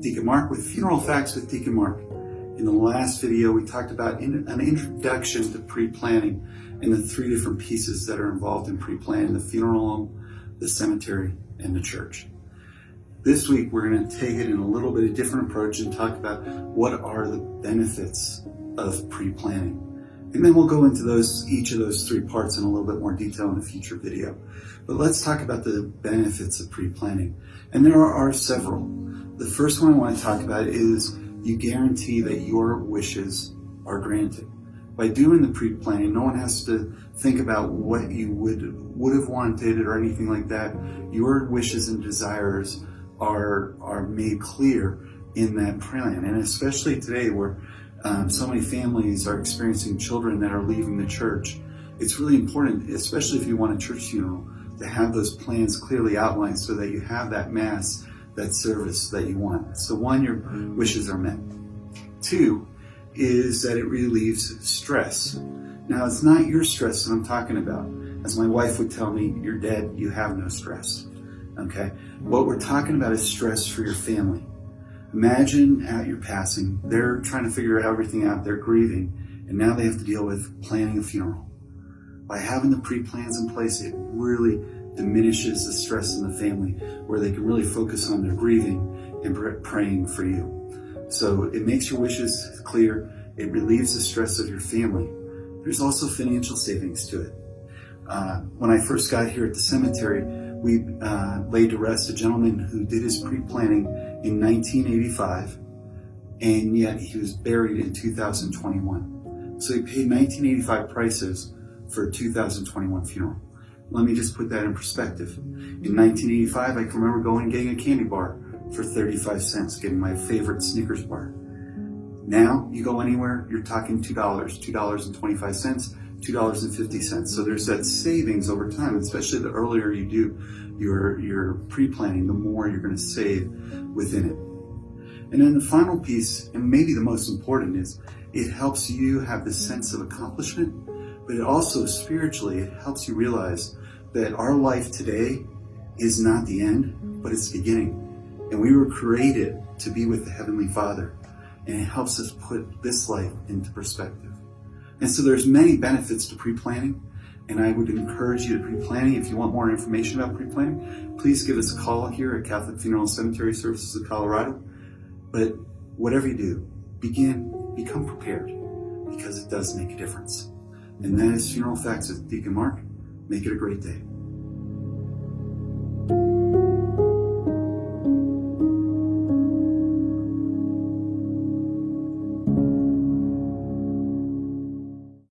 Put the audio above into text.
Deacon Marc with Funeral Facts with Deacon Marc. In the last video, we talked about an introduction to pre-planning and the three different pieces that are involved in pre-planning: the funeral home, the cemetery, and the church. This week, we're going to take it in a little bit of different approach and talk about what are the benefits of pre-planning. And then we'll go into each of those three parts in a little bit more detail in a future video. But let's talk about the benefits of pre-planning. And there are several. The first one I want to talk about is you guarantee that your wishes are granted. By doing the pre-planning, no one has to think about what you would have wanted or anything like that. Your wishes and desires are made clear in that plan. And especially today where so many families are experiencing children that are leaving the church, it's really important, especially if you want a church funeral, to have those plans clearly outlined so that you have that mass, that service that you want. So one, your wishes are met. Two is that it relieves stress. Now, it's not your stress that I'm talking about. As my wife would tell me, you're dead, you have no stress. Okay? What we're talking about is stress for your family. Imagine at your passing, they're trying to figure everything out, they're grieving, and now they have to deal with planning a funeral. By having the pre-plans in place, it really diminishes the stress in the family, where they can really focus on their grieving and praying for you. So it makes your wishes clear, it relieves the stress of your family. There's also financial savings to it. When I first got here at the cemetery, we laid to rest a gentleman who did his pre-planning in 1985, and yet he was buried in 2021. So he paid 1985 prices for a 2021 funeral. Let me just put that in perspective. In 1985, I can remember going and getting a candy bar for 35 cents, getting my favorite Snickers bar. Now, you go anywhere, you're talking $2, $2.25, $2.50. So there's that savings over time, especially the earlier you do your pre-planning, the more you're going to save within it. And then the final piece, and maybe the most important, is it helps you have this sense of accomplishment, but it also spiritually, it helps you realize that our life today is not the end, but it's the beginning. And we were created to be with the Heavenly Father, and it helps us put this life into perspective. And so there's many benefits to pre-planning, and I would encourage you to pre-planning. If you want more information about pre-planning, please give us a call here at Catholic Funeral and Cemetery Services of Colorado. But whatever you do, become prepared, because it does make a difference. And that is Funeral Facts with Deacon Marc. Make it a great day.